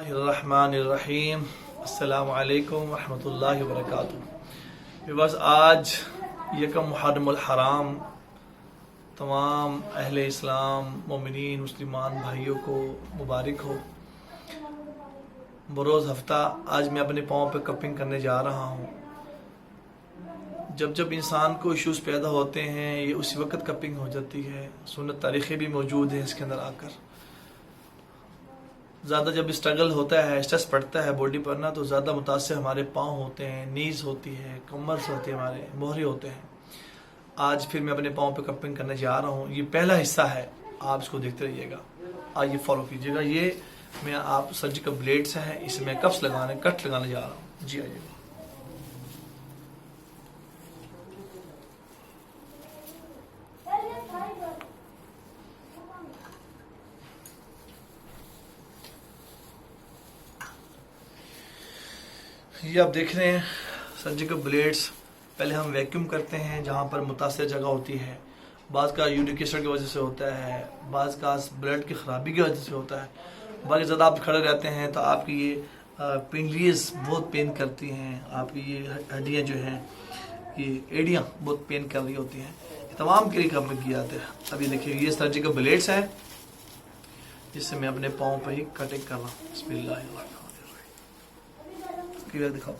रहमानिर्रहीम। अस्सलामु अलैकुम वरहमतुल्लाहि वबरकातुहू। बस आज यकम मुहर्रमुल हराम तमाम अहले इस्लाम मोमिनीन मुस्लिमान भाइयों को मुबारक हो। बरोज़ हफ्ता आज मैं अपने पाँव पे कपिंग करने जा रहा हूँ। जब जब इंसान को इश्यूज़ पैदा होते हैं ये उसी वक्त कपिंग हो जाती है। सुन्नत तारीख़ें भी मौजूद हैं इसके अंदर आकर। ज़्यादा जब स्ट्रगल होता है, स्ट्रेस पड़ता है बॉडी पर ना, तो ज़्यादा मुतासिर हमारे पाँव होते हैं, नीज़ होती है, कमर्स होते हैं, हमारे मोहरे होते हैं। आज फिर मैं अपने पाँव पे कपिंग करने जा रहा हूँ। ये पहला हिस्सा है, आप इसको देखते रहिएगा। आइए फॉलो कीजिएगा। ये मैं आप सर्जिकल ब्लेड्स हैं, इसमें कट लगाने जा रहा हूँ। जी आइएगा। ये आप देख रहे हैं सर्जिकल ब्लेड्स। पहले हम वैक्यूम करते हैं जहाँ पर मुतासिर जगह होती है। बाज़ का यूरिक एसिड की वजह से होता है, बाज़ का ब्लड की ख़राबी की वजह से होता है। बाकी ज़्यादा आप खड़े रहते हैं तो आपकी ये पिंगलीज बहुत पेन करती हैं, आपकी ये हड्डियाँ जो हैं, ये एड़ियाँ बहुत पेन कर रही होती हैं। तमाम के लिए काम किया जाता है। अभी देखिए ये सर्जिकल ब्लेड्स हैं जिससे मैं अपने पाँव पर ही कटिंग कर रहा हूँ। बिस्मिल्लाह क्लियर दिखाओ।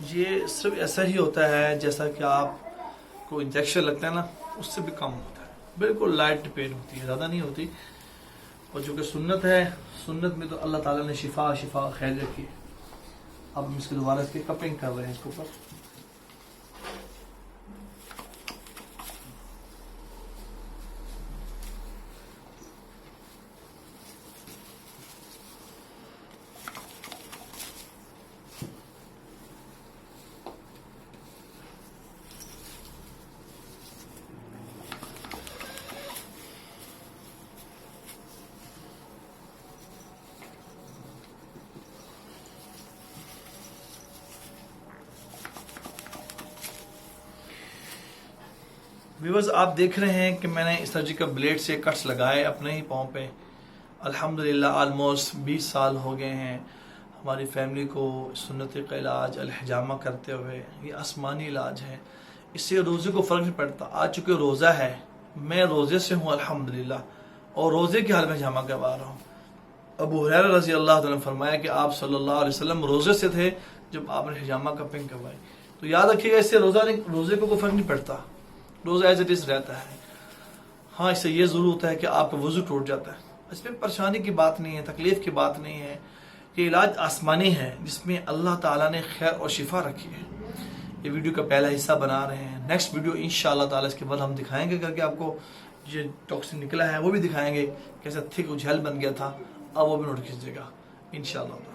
ये सिर्फ ऐसा ही होता है जैसा कि आपको इंजेक्शन लगता है ना, उससे भी कम होता है। बिल्कुल लाइट पेन होती है, ज़्यादा नहीं होती। और जो कि सुन्नत है, सुन्नत में तो अल्लाह ताला ने शिफा खैर रखी है। अब हम इसके दोबारा इसके कपिंग कर रहे हैं इसके ऊपर। व्यूअर्स आप देख रहे हैं कि मैंने इस सर्जिकल ब्लेड से कट्स लगाए अपने ही पाँव पे। अल्हम्दुलिल्लाह ऑलमोस्ट 20 साल हो गए हैं हमारी फैमिली को सुन्नत का इलाज अल-हिजामा करते हुए। ये आसमानी इलाज है, इससे रोज़े को फ़र्क नहीं पड़ता। आज चूँकि रोज़ा है, मैं रोज़े से हूँ अल्हम्दुलिल्लाह, और रोज़े के हाल में हिजामा करवा रहा हूँ। अबू हुरैरा रज़ी अल्लाह तआला ने फरमाया कि आप सल्लल्लाहु अलैहि वसल्लम रोज़े से थे जब आपने हिजामा कपिंग करवाई। तो याद रखिएगा, इससे रोज़े को कोई फ़र्क नहीं पड़ता, रोज़ा एज इट इज़ रहता है। हाँ, इससे ये ज़रूर होता है कि आपका वज़ू टूट जाता है। इसमें परेशानी की बात नहीं है, तकलीफ़ की बात नहीं है। ये इलाज आसमानी है जिसमें अल्लाह ताला ने खैर और शिफा रखी है। ये वीडियो का पहला हिस्सा बना रहे हैं। नेक्स्ट वीडियो इंशाअल्लाह ताला इसके बाद हम दिखाएंगे करके आपको जो टॉक्सिन निकला है वो भी दिखाएंगे, कैसे थिक जेल बन गया था, अब वो भी नोट कीजिएगा इंशाअल्लाह।